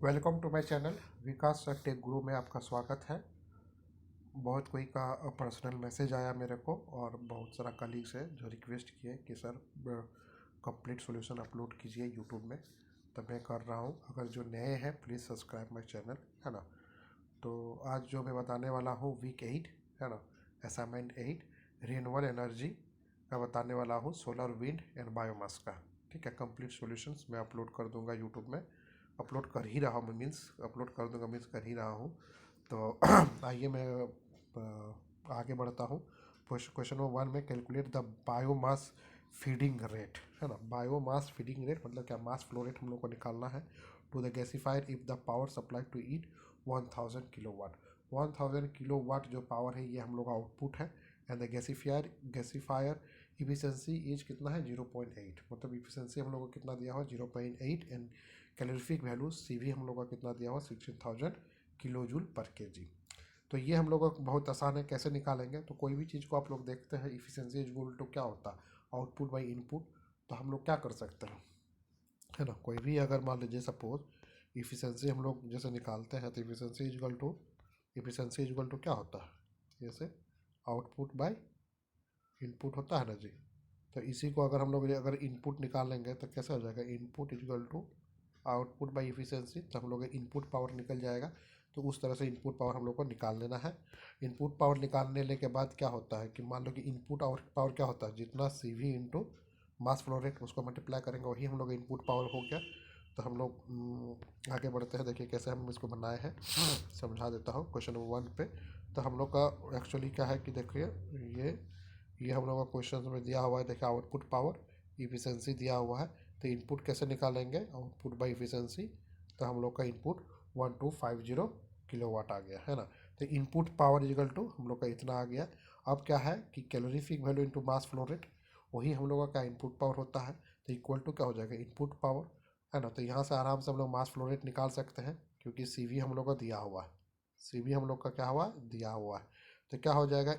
Welcome to my channel Vikas sir tech Guru में आपका स्वागत है। बहुत कोई का पर्सनल मैसेज आया मेरे को और बहुत सारा कलीग्स है जो रिक्वेस्ट किए कि सर कंप्लीट सॉल्यूशन अपलोड कीजिए यूट्यूब में, तो मैं कर रहा हूँ। अगर जो नए हैं प्लीज़ सब्सक्राइब माय चैनल, है ना। तो आज जो मैं बताने वाला हूँ वीक 8, है ना, असाइनमेंट 8 रिन्यूएबल एनर्जी का बताने वाला हूँ, सोलर विंड एंड बायोमास का। ठीक है, कंप्लीट सॉल्यूशंस मैं अपलोड कर दूंगा यूट्यूब में। अपलोड कर ही रहा हूँ, मीन्स अपलोड कर दूंगा मीन्स कर ही रहा हूँ। तो आइए मैं आगे बढ़ता हूँ। क्वेश्चन नंबर 1 में calculate the biomass feeding rate, है ना। बायोमास फीडिंग रेट मतलब क्या, मास फ्लो रेट हम लोग को निकालना है to the gasifier if the power supply to it 1000 kilowatt. 1000 kilowatt जो पावर है ये हम लोग का आउटपुट है। And the gasifier efficiency is कितना है 0.8, मतलब इफिशिएंसी हम लोग को कितना दिया हुआ 0.8। एंड कैलोरीफिक वैल्यू सी भी हम लोग का कितना दिया हुआ 16,000 किलो जूल पर के जी। तो ये हम लोग का बहुत आसान है, कैसे निकालेंगे। तो कोई भी चीज़ को आप लोग देखते हैं इफिशिएंसी इज इक्वल टू क्या होता है, आउटपुट बाई इनपुट। तो हम लोग क्या कर सकते हैं, है ना। कोई भी अगर मान लीजिए सपोज इफिशिएंसी हम लोग जैसे निकालते हैं तो इफिशिएंसी इज इक्वल टू क्या होता है, जैसे आउटपुट बाय इनपुट होता है ना जी। तो इसी को अगर हम लोग अगर इनपुट निकालेंगे तो कैसे हो जाएगा, input is equal to output by efficiency. तो हम लोग इनपुट पावर निकल जाएगा। तो उस तरह से इनपुट पावर हम लोग को निकाल लेना है। इनपुट पावर निकालने के बाद क्या होता है कि मान लो कि इनपुट पावर क्या होता है, जितना C V into mass flow rate उसको मल्टीप्लाई करेंगे वही हम लोग इनपुट पावर हो गया। तो हम लोग आगे बढ़ते हैं, देखिए कैसे हम इसको बनाए हैं, समझा देता हूँ क्वेश्चन नंबर 1 पे। तो हम लोग का एक्चुअली क्या है कि देखिए ये हम लोग का क्वेश्चन में दिया हुआ है, देखिए आउटपुट पावर इफिशिएंसी दिया हुआ है। तो इनपुट कैसे निकालेंगे, आउटपुट बाई इफिशिएंसी। तो हम लोग का इनपुट 1250 किलोवाट आ गया, है ना। तो इनपुट पावर इक्वल टू हम लोग का इतना आ गया। अब क्या है कि calorific value into mass flow rate, वही हम लोग का क्या इनपुट पावर होता है। तो इक्वल टू क्या हो जाएगा इनपुट पावर, है ना। तो यहाँ से आराम से हम लोग मास फ्लो रेट निकाल सकते हैं क्योंकि सी वी हम लोग का दिया हुआ है। सी वी हम लोग का क्या हुआ दिया हुआ है। तो क्या हो जाएगा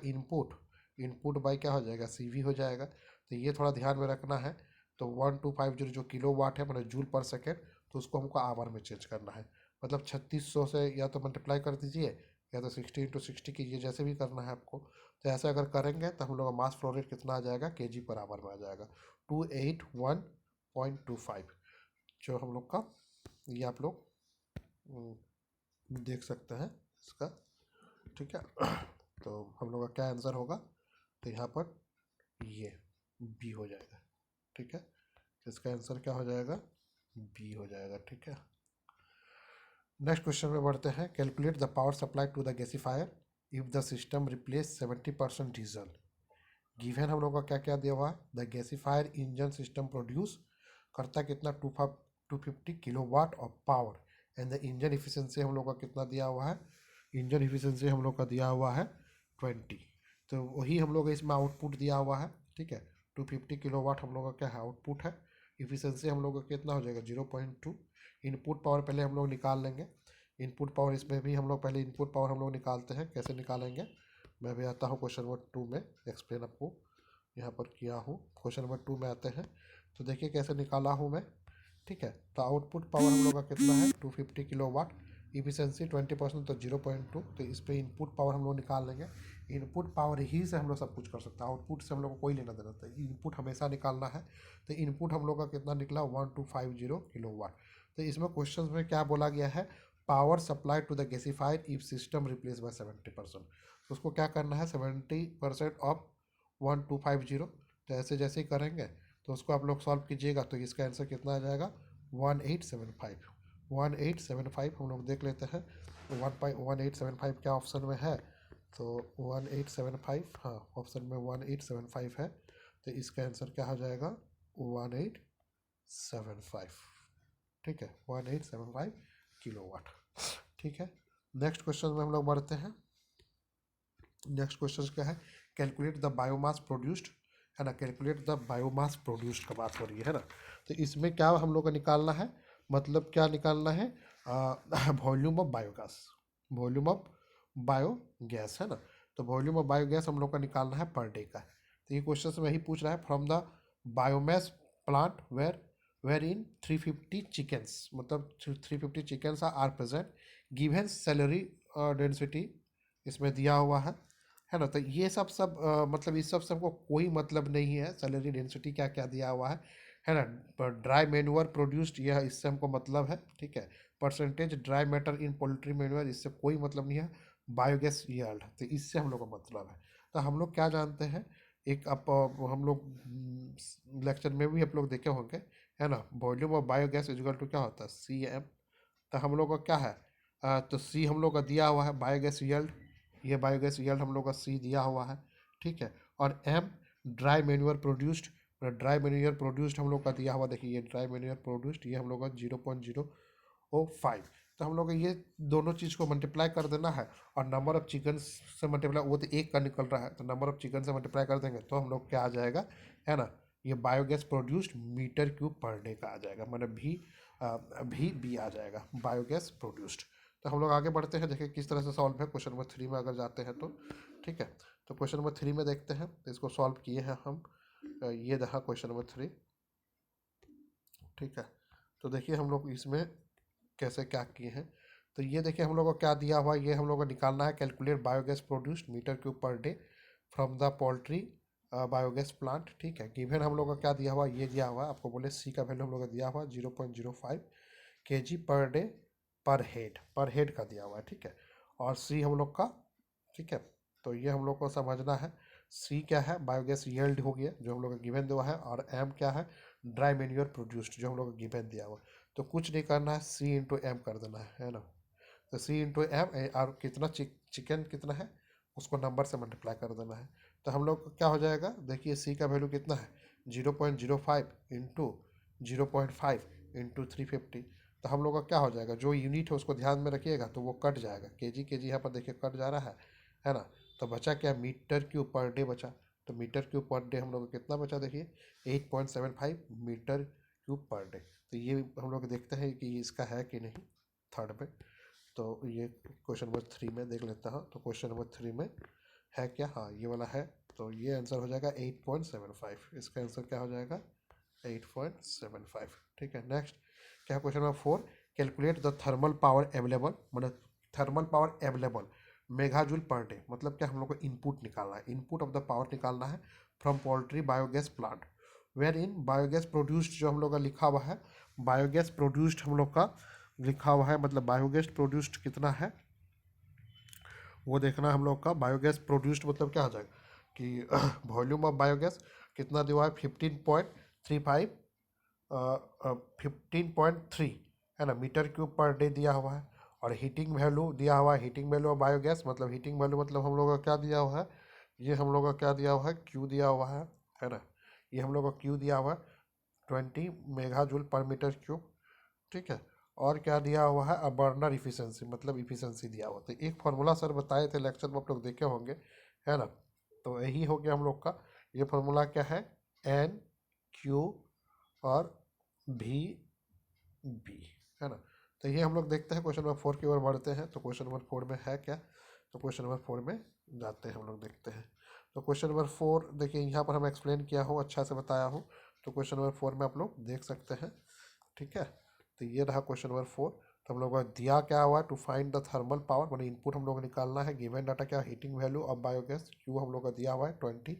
इनपुट बाई क्या हो जाएगा सी वी हो जाएगा। तो ये थोड़ा ध्यान में रखना है। तो 1250 जो किलो वाट है मतलब जूल पर सेकेंड, तो उसको हमको आवर में चेंज करना है। मतलब 3600 से या तो मल्टीप्लाई कर दीजिए या तो 60 × 60 कीजिए, जैसे भी करना है आपको। तो ऐसे अगर करेंगे तो हम लोग का मास फ्लो रेट कितना आ जाएगा केजी पर आवर में आ जाएगा 281.25, जो हम लोग का ये आप लोग देख सकते हैं इसका। ठीक है, तो हम लोग का क्या आंसर होगा, तो यहाँ पर ये बी हो जाएगा। ठीक है, इसका आंसर क्या हो जाएगा, बी हो जाएगा। ठीक है, नेक्स्ट क्वेश्चन में बढ़ते हैं। Calculate the power supply to the gasifier if the system replace 70% diesel. Given हम लोग का क्या क्या दिया हुआ है, the gasifier engine system produce करता कितना 250 kilowatt of power and the engine efficiency हम लोग का कितना दिया हुआ है, इंजन इफिशिएंसी हम लोग का दिया हुआ है 20। तो वही हम लोग इसमें आउटपुट दिया हुआ है। ठीक है, 250 किलोवाट हम लोग का क्या है आउटपुट है। इफिशिएंसी हम लोग का कितना हो जाएगा 0.2। इनपुट पावर पहले हम लोग निकाल लेंगे। इनपुट पावर इसमें भी हम लोग पहले इनपुट पावर हम लोग निकालते हैं, कैसे निकालेंगे मैं भी आता हूँ क्वेश्चन नंबर 2 में एक्सप्लेन आपको यहाँ पर किया हूँ। क्वेश्चन नंबर 2 में आते हैं तो देखिए कैसे निकाला हूँ मैं। ठीक है, तो आउटपुट पावर हम लोग का कितना है 250 किलोवाट, इफिशिएंसी 20%, तो 0.2। तो इस पर इनपुट पावर हम लोग निकाल लेंगे। इनपुट पावर ही से हम लोग सब कुछ कर सकते हैं, आउटपुट से हम लोग को कोई लेना देना था, इनपुट हमेशा निकालना है। तो इनपुट हम लोग का कितना निकला 1250 किलोवाट। तो इसमें क्वेश्चन में क्या बोला गया है, power supply to the gasifier if system replace by 70%। तो उसको क्या करना है 70% ऑफ 1250। तो ऐसे जैसे ही करेंगे तो उसको आप लोग सॉल्व कीजिएगा तो इसका आंसर कितना आ जाएगा 1875। 1875 हम लोग देख लेते हैं। तो 1875 क्या ऑप्शन में है, तो 1875, हाँ ऑप्शन में 1875 है। तो इसका आंसर क्या हो जाएगा 1875। ठीक है, 1875 किलोवाट। ठीक है, नेक्स्ट क्वेश्चन में हम लोग बढ़ते हैं। नेक्स्ट क्वेश्चन क्या है, कैलकुलेट द बायोमास प्रोड्यूस्ड, है ना। कैलकुलेट द बायोमास प्रोड्यूस्ड का बात हो रही है ना। तो इसमें क्या हम लोग को निकालना है, मतलब क्या निकालना है, volume of biogas, volume of biogas, है ना। तो वॉल्यूम ऑफ बायोगैस हम लोग का निकालना है पर डे का। तो ये क्वेश्चन में यही पूछ रहा है from the biomass plant where were in 350 chickens, मतलब 350 chickens are present, given salary density इसमें दिया हुआ है ना। तो ये सब मतलब इस सबको कोई मतलब नहीं है, सैलरी डेंसिटी क्या क्या दिया हुआ है ना। ड्राई मैन्योर प्रोड्यूस्ड, यह इससे हमको मतलब है, ठीक है। Percentage dry matter in poultry manure, इससे कोई मतलब नहीं है। बायोगैस यील्ड, तो इससे हम लोग का मतलब है। तो हम लोग क्या जानते हैं, एक हम लोग लेक्चर में भी आप लोग देखे होंगे, है ना। Volume of biogas equal to क्या होता है, CM। तो हम लोग का क्या है, तो C हम लोग का दिया हुआ है बायोगैस यील्ड, ये बायोगैस यील्ड हम लोग का C दिया हुआ है, ठीक है। और M dry manure produced, dry manure produced हम लोग का दिया हुआ, देखिए ये ड्राई मैन्योर प्रोड्यूस्ड, ये हम लोग का 0.005। तो हम लोग को ये दोनों चीज़ को मल्टीप्लाई कर देना है, और नंबर ऑफ चिकन से मल्टीप्लाई, वो तो एक का निकल रहा है, तो नंबर ऑफ चिकन से मल्टीप्लाई कर देंगे तो हम लोग क्या आ जाएगा, है ना। ये biogas produced metre cube per day का आ जाएगा, मतलब भी बी आ जाएगा, बायोगैस प्रोड्यूस्ड। तो हम लोग आगे बढ़ते हैं, देखिए किस तरह से सॉल्व है क्वेश्चन नंबर 3 में अगर जाते हैं तो, ठीक है। तो क्वेश्चन नंबर 3 में देखते हैं, तो इसको सॉल्व किए हैं हम, ये रहा क्वेश्चन नंबर 3, ठीक है। तो देखिए हम लोग इसमें कैसे क्या किए हैं। तो ये देखिए हम लोग को क्या दिया हुआ है, ये हम लोग को निकालना है, calculate biogas produced metre cube per day from the poultry biogas plant, ठीक है। गिवन हम लोग का क्या दिया हुआ, ये दिया हुआ है आपको, बोले C का वैल्यू हम लोग का दिया हुआ 0.05 kg पर डे पर हेड का दिया हुआ है, ठीक है। और C हम लोग का, ठीक है। तो ये हम लोग को समझना है, C क्या है, बायोगैस यील्ड हो गया जो हम लोग का गिवन दिया है, और M क्या है, ड्राई मैन्योर प्रोड्यूस्ड जो हम लोग का गिवन दिया हुआ। तो कुछ नहीं करना है, C/M कर देना है ना। तो C/M, और कितना चिकन कितना है उसको नंबर से मल्टीप्लाई कर देना है। तो हम लोग को क्या हो जाएगा, देखिए C का वैल्यू कितना है, 0.05 इंटू 0.5 इंटू 350। तो हम लोग का क्या हो जाएगा, जो यूनिट है उसको ध्यान में रखिएगा, तो वो कट जाएगा, केजी यहाँ पर देखिए कट जा रहा है ना। तो बचा क्या, मीटर क्यूब पर डे बचा। तो मीटर क्यूब पर डे हम लोग को कितना बचा, देखिए 8.75 मीटर क्यूब पर डे। तो ये हम लोग देखते हैं कि इसका है कि नहीं, थर्ड में। तो ये क्वेश्चन नंबर 3 में देख लेता हूँ, तो क्वेश्चन नंबर 3 में है क्या, हाँ ये वाला है। तो ये आंसर हो जाएगा 8.75, इसका आंसर क्या हो जाएगा 8.75, ठीक है। नेक्स्ट क्या है, question number 4, calculate the thermal power available, मतलब thermal power available megajoule per day, मतलब क्या हम लोग को इनपुट निकालना है, इनपुट ऑफ द पावर निकालना है from poultry biogas plant, where in biogas produced जो हम लोग का लिखा हुआ है, बायोगैस प्रोड्यूस्ड हम लोग का लिखा हुआ है, मतलब बायोगैस प्रोड्यूस्ड कितना है वो देखना है हम लोग का। बायोगैस प्रोड्यूस्ड मतलब क्या आ जाएगा कि वॉल्यूम ऑफ बायोगैस कितना दिया हुआ है, 15.35 15.3, है ना, मीटर क्यूब पर डे दिया हुआ है। और हीटिंग वैल्यू दिया हुआ है, हीटिंग वैल्यू ऑफ बायोगैस, मतलब हीटिंग वैल्यू मतलब हम लोग का क्या दिया हुआ है, ये हम लोग का क्या दिया हुआ है, क्यू दिया हुआ है ना। ये हम लोग का क्यू दिया हुआ है 20 mega joule per metre cube, ठीक है। और क्या दिया हुआ है, बर्नर इफिशिएंसी, मतलब इफिशिएंसी दिया हुआ। तो एक फार्मूला सर बताए थे लेक्चर में, आप लोग देखे होंगे, है ना। तो यही हो गया हम लोग का, ये फार्मूला क्या है, NQ और VB, है ना। तो ये हम लोग देखते हैं, क्वेश्चन नंबर 4 की ओर बढ़ते हैं। तो क्वेश्चन नंबर 4 में है क्या, तो क्वेश्चन नंबर 4 में जाते हैं हम लोग, देखते हैं। तो क्वेश्चन नंबर 4 देखिए यहाँ पर हम एक्सप्लेन किया हूँ, अच्छा से बताया हूँ। तो क्वेश्चन नंबर 4 में आप लोग देख सकते हैं, ठीक है। तो ये रहा क्वेश्चन नंबर 4। तो हम लोग को दिया क्या हुआ, to find the thermal power, मतलब इनपुट हम लोग को निकालना है, गिवन डाटा क्या, heating value of biogas Q हम लोग का दिया हुआ है 20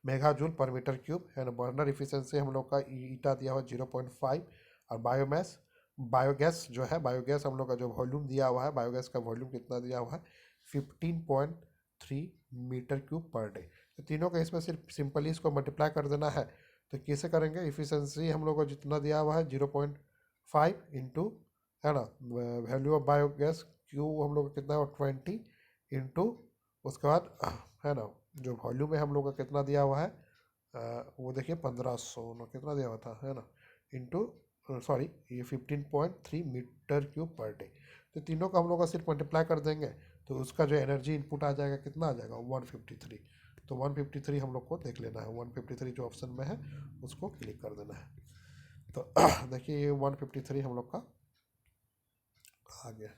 mega joule per metre cube, है ना। बर्नर इफिशियंसी हम लोग का ईटा दिया हुआ 0.5, और बायोमास बायोगैस जो है, बायोगैस हम लोग का जो वॉल्यूम दिया हुआ है, बायोगैस का वॉल्यूम कितना दिया हुआ है 15.3 मीटर क्यूब पर डे। तो तीनों का इसमें सिर्फ सिंपली इसको मल्टीप्लाई कर देना है। तो कैसे करेंगे, इफिशियंसी हम लोग को जितना दिया हुआ है 0.5 इंटू, है ना, वैल्यू ऑफ बायोगैस क्यू हम लोग का कितना है 20 इंटू, उसके बाद है ना, जो वॉल्यूम है हम लोग का कितना दिया हुआ है, वो देखिए 1500 ना कितना दिया हुआ था, है ना, इंटू, सॉरी ये 15.3 मीटर क्यूब पर डे। तो तीनों का हम लोग का सिर्फ मल्टीप्लाई कर देंगे, तो उसका जो एनर्जी इनपुट आ जाएगा कितना आ जाएगा 153। तो 153 हम लोग को देख लेना है, 153 जो ऑप्शन में है उसको क्लिक कर देना है। तो देखिए ये 153 हम लोग का आ गया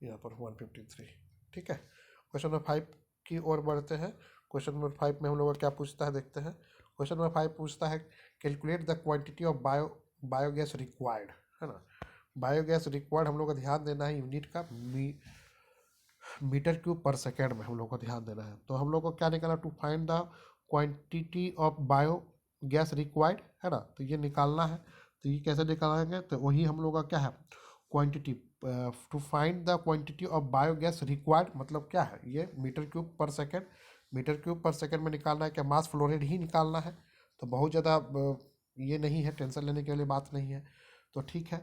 यहाँ पर 153, ठीक है। क्वेश्चन नंबर 5 की ओर बढ़ते हैं। क्वेश्चन नंबर 5 में हम लोग का क्या पूछता है, देखते हैं। क्वेश्चन नंबर 5 पूछता है, calculate the quantity of bio biogas required, है ना। बायोगैस रिक्वायर्ड हम लोग को ध्यान देना है यूनिट का मीटर क्यूब पर सेकेंड में हम लोग को ध्यान देना है। तो हम लोग को क्या निकालना, to find the quantity of bio gas required, है ना। तो ये निकालना है। तो ये कैसे निकालेंगे, तो वही हम लोग का क्या है, quantity, to find the quantity of biogas required मतलब क्या है, ये metre cube per second. Metre cube per second में निकालना है, क्या मास फ्लो रेट ही निकालना है। तो बहुत ज़्यादा ये नहीं है, टेंशन लेने के लिए बात नहीं है। तो ठीक है।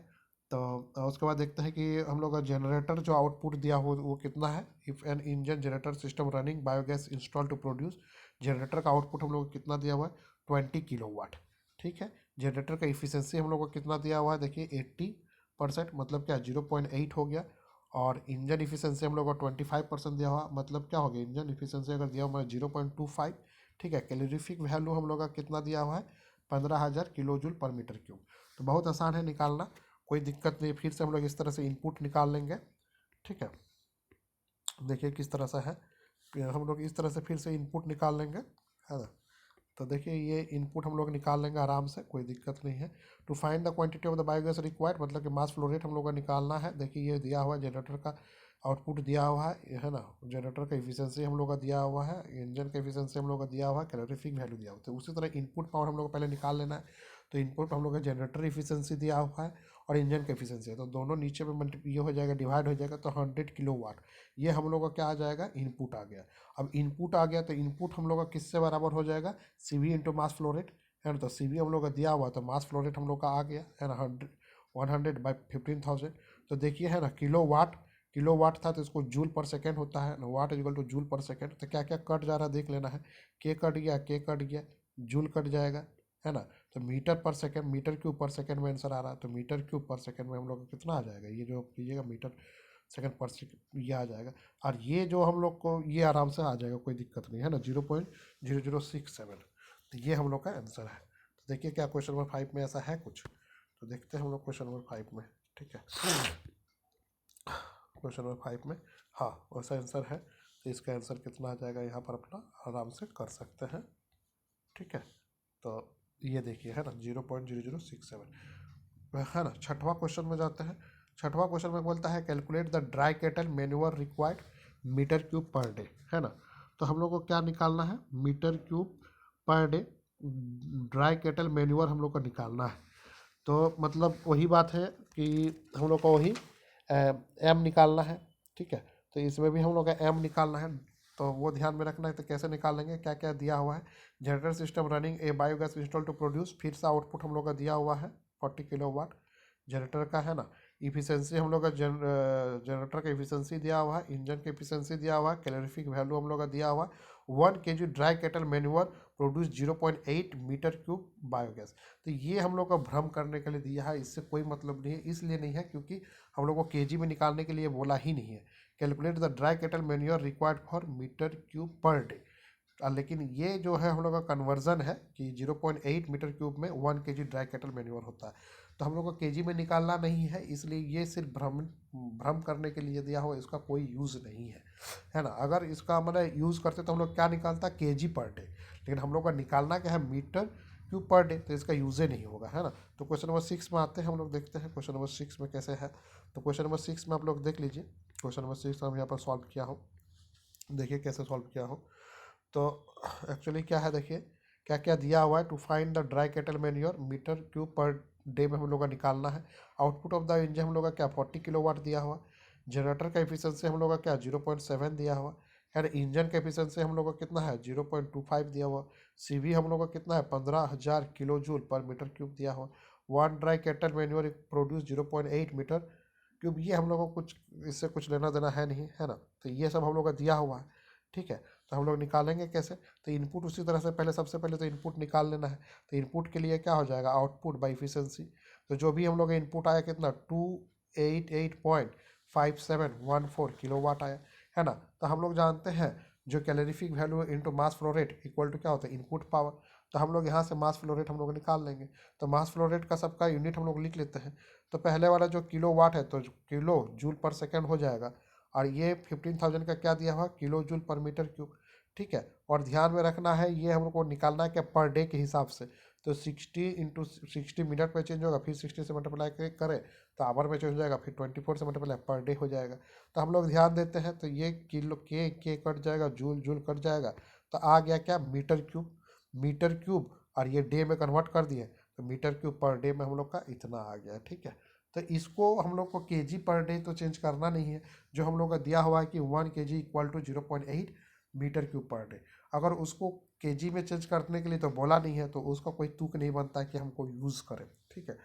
तो उसके बाद देखते हैं कि हम लोग का जनरेटर जो आउटपुट दिया हो वो कितना है। If an engine generator system running biogas install to produce, generator का आउटपुट हम लोग को कितना दिया हुआ है, 20 किलोवाट। ठीक है। जनरेटर का इफिशियंसी हम लोग को कितना दिया हुआ है, देखिए 80%, मतलब क्या 0.8 हो गया। और इंजन इफिशियंसी हम लोग को 25% दिया हुआ, मतलब क्या हो गया, इंजन इफिशियंसी अगर दिया हुआ है 0.25। ठीक है। कैलोरीफिक वैल्यू हम लोग का कितना दिया हुआ है, 15,000 kilo joule per metre cube. तो बहुत आसान है निकालना, कोई दिक्कत नहीं। फिर से हम लोग इस तरह से इनपुट निकाल लेंगे। ठीक है। देखिए किस तरह से है, हम लोग इस तरह से फिर से इनपुट निकाल लेंगे, है ना। तो देखिए ये इनपुट हम लोग निकाल लेंगे आराम से, कोई दिक्कत नहीं है। To find the quantity of the biogas required, मतलब कि मास फ्लो रेट हम लोग का निकालना है। देखिए ये दिया हुआ है, जनरेटर का आउटपुट दिया हुआ है ना। जनरेटर का एफिशिएंसी हम लोग का दिया हुआ है, इंजन का एफिशिएंसी हम लोग का दिया हुआ है, कैलोरीफिक वैल्यू दिया हुआ है। तो उसी तरह इनपुट पावर हम लोग को पहले निकाल लेना है। तो इनपुट हम लोग का जनरेटर एफिशिएंसी दिया हुआ है और इंजन का एफिशिएंसी है, तो दोनों नीचे में ये हो जाएगा, डिवाइड हो जाएगा। तो 100 किलोवाट ये हम लोग का क्या आ जाएगा, इनपुट आ गया। अब इनपुट आ गया तो इनपुट हम लोग का किससे बराबर हो जाएगा, C V into mass flow rate, है ना। तो सी वी हम लोग का दिया हुआ, तो मास फ्लो रेट हम लोग का आ गया, है ना, 100/15,000। तो देखिए, है ना, किलो वाट था तो इसको जूल पर सेकेंड होता है ना, watt equal to joule per second. तो क्या क्या कट जा रहा है देख लेना है, के कट गया, जूल कट जाएगा, है ना। तो मीटर पर second, metre cube per second में आंसर आ रहा है। तो मीटर क्यूब पर सेकेंड में हम लोग को कितना आ जाएगा, ये जो कीजिएगा मीटर सेकेंड पर सेकेंड ये आ जाएगा। और ये जो हम लोग को ये आराम से आ जाएगा, कोई दिक्कत नहीं है ना, 0.0067। तो ये हम लोग का आंसर है। तो देखिए क्या क्वेश्चन नंबर 5 में ऐसा है कुछ, तो देखते हैं हम लोग क्वेश्चन नंबर 5 में। ठीक है। क्वेश्चन नंबर 5 में हाँ वैसा आंसर है। तो इसका आंसर कितना आ जाएगा, यहाँ पर अपना आराम से कर सकते हैं। ठीक है। तो ये देखिए, है ना, 0.0067, है ना। छठवां क्वेश्चन में जाते हैं। छठवां क्वेश्चन में बोलता है calculate the dry cattle manure required metre cube per day, है ना। तो हम लोग को क्या निकालना है, metre cube per day dry cattle manure हम लोग को निकालना है। तो मतलब वही बात है कि हम लोग को वही एम निकालना है। ठीक है। तो इसमें भी हम लोग का एम निकालना है, तो वो ध्यान में रखना है। तो कैसे निकालेंगे, क्या क्या दिया हुआ है, generator system running a biogas install to produce, फिर से आउटपुट हम लोग का दिया हुआ है 40 किलोवाट जनरेटर का, है ना। इफिशियंसी हम लोग का जनरेटर का इफिशियंसी दिया हुआ है, इंजन का इफिशियंसी दिया हुआ है, कैलोरीफिक वैल्यू हम लोग का दिया हुआ है, 1 kg dry cattle manure produce 0.8 metre cube biogas. तो ये हम लोग का भ्रम करने के लिए दिया है, इससे कोई मतलब नहीं है। इसलिए नहीं है क्योंकि हम लोग को केजी में निकालने के लिए बोला ही नहीं है। Calculate the dry cattle manure required for metre cube per day. लेकिन ये जो है हम लोग का कन्वर्जन है कि 0.8 मीटर क्यूब में 1 kg ड्राई केटल मैन्योर होता है। तो हम लोग को केजी में निकालना नहीं है, इसलिए ये सिर्फ भ्रम भ्रम करने के लिए दिया हुआ, इसका कोई यूज़ नहीं है, है ना। अगर इसका मतलब यूज़ करते तो हम लोग क्या निकालता, केजी पर डे। लेकिन हम लोग का निकालना क्या है, मीटर क्यूब पर डे, तो इसका यूज़ ही नहीं होगा, है ना। तो क्वेश्चन नंबर 6 में आते हैं, हम लोग देखते हैं क्वेश्चन नंबर 6 में कैसे है। तो क्वेश्चन नंबर 6 में आप लोग देख लीजिए, क्वेश्चन नंबर 6 हम यहाँ पर सॉल्व किया हो, देखिए कैसे सॉल्व किया हो। तो एक्चुअली क्या है, देखिए क्या क्या दिया हुआ है। To find the dry cattle manure metre cube per day में हम लोग का निकालना है। आउटपुट ऑफ द इंजन हम लोग का क्या 40 किलोवाट दिया हुआ। जनरेटर का एफिशिएंसी हम लोग का क्या 0.7 दिया हुआ है। इंजन का एफिशिएंसी हम लोग का कितना है 0.25 दिया हुआ। सीवी हम लोग का कितना है 15,000 kilo joule per metre cube दिया हुआ। One dry cattle manure produce 0.8 metre cube. ये हम लोग को कुछ इससे कुछ लेना देना है नहीं, है ना। तो ये सब हम लोग का दिया हुआ है। ठीक है। तो हम लोग निकालेंगे कैसे, तो इनपुट उसी तरह से पहले, सबसे पहले तो इनपुट निकाल लेना है। तो इनपुट के लिए क्या हो जाएगा, आउटपुट बाई इफिशियंसी। तो जो भी हम लोग का इनपुट आया कितना 288.5714 किलोवाट आया, है ना। तो हम लोग जानते हैं जो calorific value into mass flow rate equal to क्या होता है, इनपुट पावर। तो हम लोग यहाँ से मास फ्लो रेट हम लोग निकाल लेंगे। तो मास फ्लो रेट का सबका यूनिट हम लोग लिख लेते हैं। तो पहले वाला जो किलो वाट है तो किलो जूल पर सेकेंड हो जाएगा, और ये 15,000 का क्या दिया हुआ, kilo joule per metre cube. ठीक है। और ध्यान में रखना है ये हम लोग को निकालना है क्या, पर डे के हिसाब से। तो 60 इंटू 60 मिनट में चेंज होगा, फिर 60 से मल्टीप्लाई करें तो आवर में चेंज हो जाएगा, फिर 24 से मल्टीप्लाई पर डे हो जाएगा। तो हम लोग ध्यान देते हैं तो ये किलो के कट जाएगा, जूल जूल कट जाएगा, तो आ गया क्या, मीटर क्यूब। मीटर क्यूब और ये डे में कन्वर्ट कर दिए तो मीटर क्यूब पर डे में हम लोग का इतना आ गया। ठीक है, तो इसको हम लोग को केजी पर डे तो चेंज करना नहीं है, जो हम लोग का दिया हुआ है कि 1 kg equal to 0.8 metre cube per day. अगर उसको केजी में चेंज करने के लिए तो बोला नहीं है, तो उसका कोई तुक नहीं बनता कि हमको यूज़ करें। ठीक है,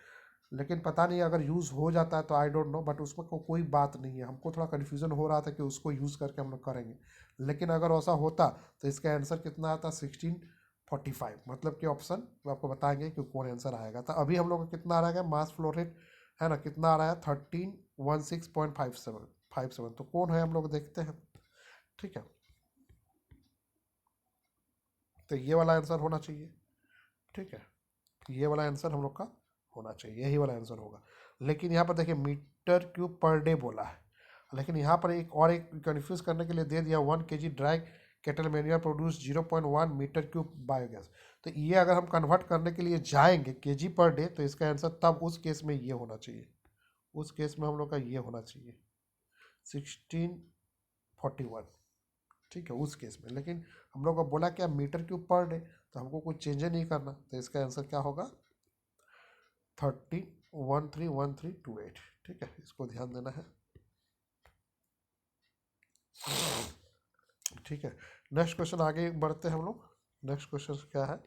लेकिन पता नहीं अगर यूज़ हो जाता है तो आई डोंट नो, बट उसमें कोई बात नहीं है। हमको थोड़ा कन्फ्यूज़न हो रहा था कि उसको यूज़ करके हम लोग करेंगे, लेकिन अगर ऐसा होता तो इसका आंसर कितना आता, 1645। मतलब कि ऑप्शन आपको बताएंगे कि कौन आंसर आएगा। तो अभी हम लोग का कितना आ रहा है, मास फ्लो रेट है ना, कितना आ रहा है, 1316.57। तो कौन है हम लोग देखते हैं। ठीक है, तो ये वाला आंसर होना चाहिए। ठीक है, ये वाला आंसर हम लोग का होना चाहिए, यही वाला आंसर होगा। लेकिन यहाँ पर देखिए मीटर क्यूब पर डे बोला है, लेकिन यहाँ पर एक कन्फ्यूज़ करने के लिए दे दिया 1 kg dry cattle manure produce 0.1 metre cube biogas. तो ये अगर हम कन्वर्ट करने के लिए जाएंगे केजी पर डे, तो इसका आंसर तब उस केस में ये होना चाहिए, उस केस में हम लोग का ये होना चाहिए 1641। ठीक है, उस केस में। लेकिन हम लोग को बोला क्या, मीटर क्यूब पर डे, तो हमको कुछ चेंज नहीं करना, तो इसका आंसर क्या होगा, 13131328। ठीक है, इसको ध्यान देना है। ठीक है, नेक्स्ट क्वेश्चन आगे बढ़ते हैं हम लोग। नेक्स्ट क्वेश्चन क्या है,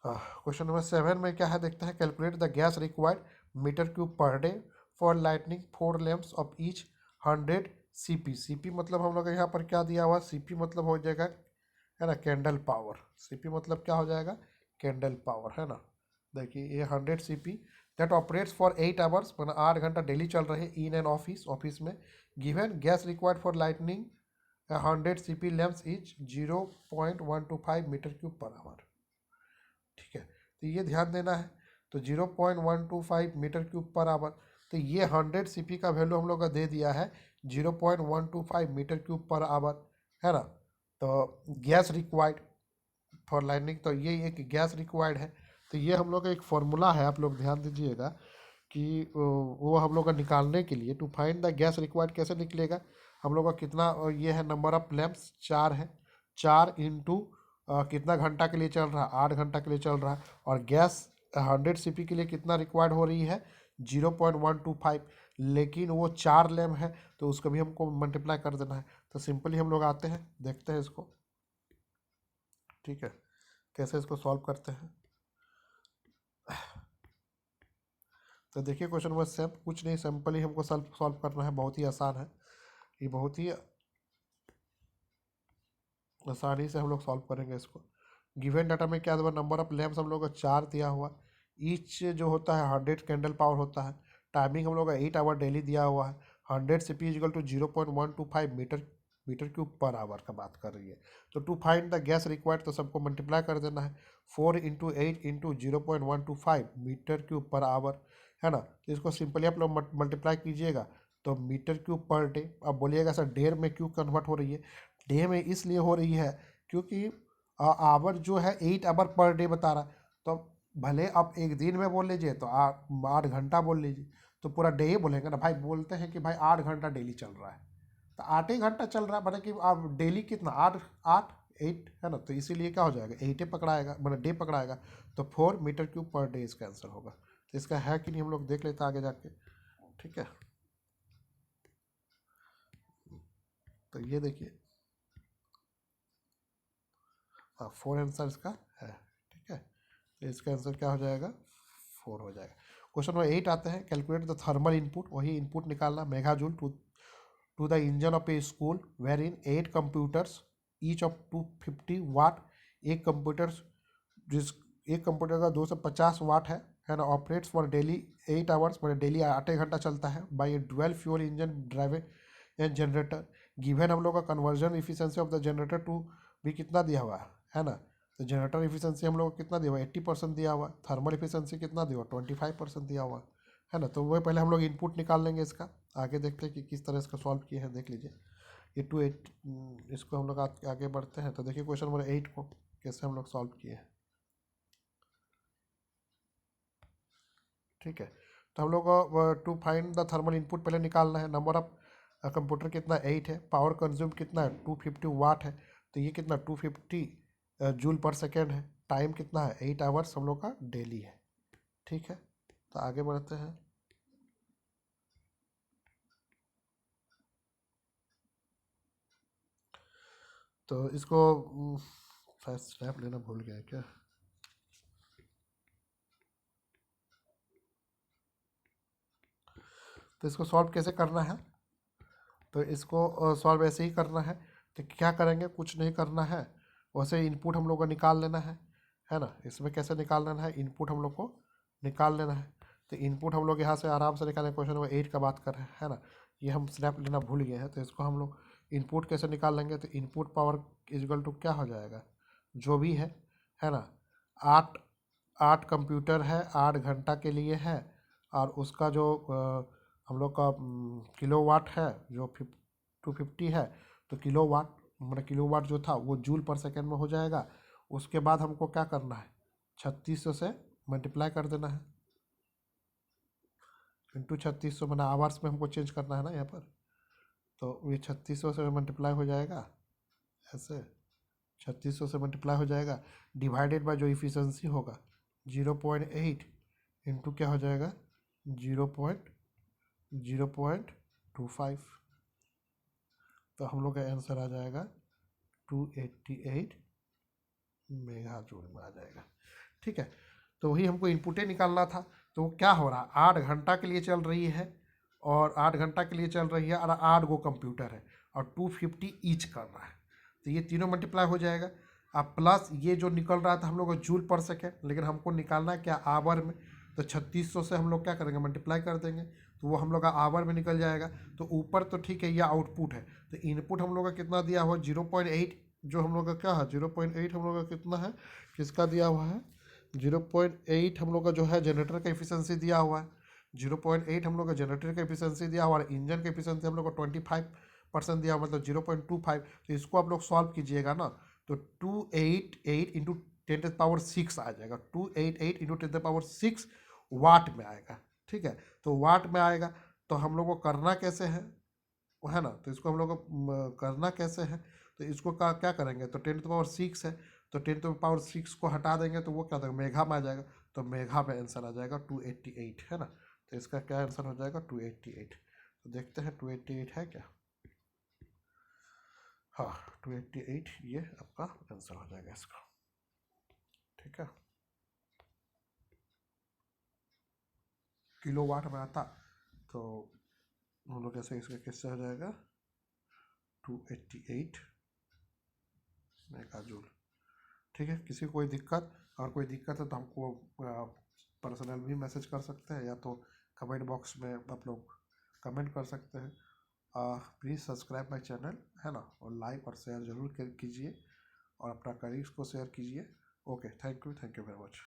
क्वेश्चन नंबर 7 में क्या है देखते हैं, calculate the gas required metre cube per day for lightning 4 lamps of each 100 CP. CP मतलब हम लोग यहाँ पर क्या दिया हुआ, सीपी मतलब हो जाएगा है ना कैंडल पावर। सीपी मतलब क्या हो जाएगा, कैंडल पावर, है ना। देखिए ये 100 CP that operates for 8 hours, मतलब 8 घंटा डेली चल रहे इन एन ऑफिस, ऑफिस में। Given gas required for lightning 100 CP lamps is 0.125 metre cube per hour. ठीक है, तो ये ध्यान देना है। तो 0.125 मीटर क्यूब पर आवर, तो ये 100 सीपी का वैल्यू हम लोग का दे दिया है 0.125 मीटर क्यूब पर आवर, है ना। तो गैस रिक्वायर्ड फॉर लाइटनिंग, तो ये एक गैस रिक्वायर्ड है। तो ये हम लोग का एक फॉर्मूला है, आप लोग ध्यान दीजिएगा कि वो हम लोग का निकालने के लिए, to find the gas required कैसे निकलेगा, हम लोग का कितना ये है, नंबर ऑफ लैम्प्स 4 है, 4 इंटू कितना घंटा के लिए चल रहा है, 8 घंटा के लिए चल रहा है, और गैस 100 सीपी के लिए कितना रिक्वायर्ड हो रही है, 0.125। लेकिन वो 4 लैम्प है, तो उसको भी हमको मल्टीप्लाई कर देना है। तो सिंपली हम लोग आते हैं, देखते हैं इसको। ठीक है, कैसे इसको सॉल्व करते हैं। तो देखिए क्वेश्चन नंबर 7 कुछ नहीं, सिंपल ही हमको सॉल्व सॉल्व करना है, बहुत ही आसान है ये, बहुत ही आसानी से हम लोग सॉल्व करेंगे इसको। गिवन डाटा में क्या हुआ, नंबर ऑफ लैम्प्स हम लोग का 4 दिया हुआ, ईच जो होता है 100 कैंडल पावर होता है, टाइमिंग हम लोग का 8 आवर डेली दिया हुआ है, 100 CP is equal to 0.125 metre metre cube per hour का बात कर रही है। तो to find the gas required, तो सबको मल्टीप्लाई कर देना है, 4 into 8 into 0.125 metre cube per hour, है ना। तो इसको सिंपली आप लोग मल्टीप्लाई कीजिएगा तो मीटर क्यूब पर डे। अब बोलिएगा सर डे में क्यों कन्वर्ट हो रही है, डे में इसलिए हो रही है क्योंकि आवर जो है 8 आवर पर डे बता रहा है। तो भले आप एक दिन में बोल लीजिए तो 8 घंटा बोल लीजिए, तो पूरा डे ही बोलेंगे ना भाई। बोलते हैं कि भाई 8 घंटा डेली चल रहा है, तो 8 ही घंटा चल रहा है, मतलब कि आप डेली कितना, आठ आठ 8, है ना। तो इसीलिए क्या हो जाएगा, 8 पकड़ाएगा, मतलब डे पकड़ाएगा। तो 4 मीटर क्यूब पर डे इसका आंसर होगा। तो इसका है कि नहीं हम लोग देख लेते हैं आगे जाके। ठीक है, तो ये देखिए, हाँ 4 आंसर इसका है। ठीक है, तो इसका आंसर क्या हो जाएगा, 4 हो जाएगा। क्वेश्चन नंबर 8 आते हैं, कैलकुलेट द थर्मल इनपुट, वही इनपुट निकालना, megajoule to the engine of a school where in 8 computers each of 250 watt. एक कंप्यूटर जिस एक कंप्यूटर का 250 वाट है ना, ऑपरेट्स फॉर डेली 8 आवर्स, मतलब डेली 8 घंटा चलता है, by a dual fuel engine driven and generator. Given हम लोग का conversion efficiency of the generator to भी कितना दिया हुआ है ना। तो जनरेटर इफिशियंसी हम लोग को कितना दिया हुआ, 80% दिया हुआ। थर्मल इफिशियंसी कितना दिया हुआ, 25% दिया हुआ, है ना। तो वही पहले हम लोग इनपुट निकाल लेंगे इसका, आगे देखते हैं कि किस तरह इसका सॉल्व किए हैं, देख लीजिए। ये 8 इसको हम लोग आगे बढ़ते हैं। तो देखिए क्वेश्चन नंबर 8 को कैसे हम लोग सॉल्व किए हैं। ठीक है। तो हम लोग को to find the thermal input पहले निकालना है। नंबर ऑफ कंप्यूटर कितना 8 है, पावर कंज्यूम कितना है 250 वाट है, तो ये कितना 250 जूल पर सेकेंड है। टाइम कितना है 8 आवर्स हम लोग का डेली है। ठीक है, तो आगे बढ़ते हैं। तो इसको शायद स्नैप लेना भूल गया क्या। तो इसको सॉल्व कैसे करना है, तो इसको सॉल्व ऐसे ही करना है। तो क्या करेंगे, कुछ नहीं करना है, वैसे इनपुट हम लोग को निकाल लेना है ना। इसमें कैसे निकाल लेना है, इनपुट हम लोग को निकाल लेना है। तो इनपुट हम लोग यहाँ से आराम से निकालें। क्वेश्चन नंबर 8 का बात कर रहे हैं, है ना। ये हम स्नैप लेना भूल गए हैं, तो इसको हम लोग इनपुट कैसे निकाल लेंगे। तो इनपुट पावर इजगल टू क्या हो जाएगा, जो भी है ना। 8 8 कंप्यूटर है, 8 घंटा के लिए है, और उसका जो हम लोग का किलो वाट है जो 250 है, तो किलो वाट मतलब किलो वाट जो था वो जूल पर सेकेंड में हो जाएगा। उसके बाद हमको क्या करना है, 3600 से मल्टीप्लाई कर देना है, इंटू 3600 मैंने आवर्स में हमको चेंज करना है ना यहाँ पर। तो ये 3600 से मल्टीप्लाई हो जाएगा, ऐसे 3600 से मल्टीप्लाई हो जाएगा, डिवाइडेड बाय जो इफिशेंसी होगा 0.8 इंटू क्या हो जाएगा 0.25। तो हम लोग का आंसर आ जाएगा 288 मेगा जूल में आ जाएगा। ठीक है, तो वही हमको इनपुटे निकालना था। तो वो क्या हो रहा है, 8 घंटा के लिए चल रही है, और 8 घंटा के लिए चल रही है, और 8 गो कंप्यूटर है, और 250 ईच कर रहा है। तो ये तीनों मल्टीप्लाई हो जाएगा। अब प्लस ये जो निकल रहा था हम लोग को जूल पर सेकेंड, लेकिन हमको निकालना है क्या आवर में। तो 3600 से हम लोग क्या करेंगे, मल्टीप्लाई कर देंगे, तो वो हम लोग का आवर में निकल जाएगा। तो ऊपर तो ठीक है, ये आउटपुट है। तो इनपुट हम लोग का कितना दिया हुआ 0.8, जो हम लोग का क्या है 0.8 हम लोग का कितना है, किसका दिया हुआ है 0.8 हम लोग का जो है जनरेटर का एफिशिएंसी दिया हुआ है। 0.8 हम लोग का जनरेटर का एफिशिएंसी दिया हुआ है, इंजन का एफिशिएंसी हम लोग को 25% दिया हुआ, मतलब 0.25। तो इसको आप लोग सॉल्व कीजिएगा ना, तो 288 इंटू 10⁻6 आ जाएगा। 288 इंटू 10⁻6 वाट में आएगा। ठीक है, तो वाट में आएगा। तो हम लोग को करना कैसे है ना, तो इसको हम लोग को करना कैसे है, तो इसको क्या करेंगे, तो 10⁻6 है, तो 10⁻6 को हटा देंगे तो वो क्या होगा मेघा में आ जाएगा। तो मेघा में आंसर आ जाएगा 288, है ना। तो इसका क्या आंसर हो जाएगा 288। तो देखते हैं 288 है क्या। हाँ 288 ये आपका आंसर हो जाएगा इसका। ठीक है, किलो वाट में आता, तो हम लोग ऐसे इसका किससे हो जाएगा 288 मेगा जूल। ठीक है, किसी को कोई दिक्कत, और कोई दिक्कत है तो हमको पर्सनल भी मैसेज कर सकते हैं, या तो कमेंट बॉक्स में आप लोग कमेंट कर सकते हैं। प्लीज़ सब्सक्राइब माई चैनल, है ना, और लाइक और शेयर ज़रूर कीजिए, और अपना कलीग्स को शेयर कीजिए। Okay, thank you very much.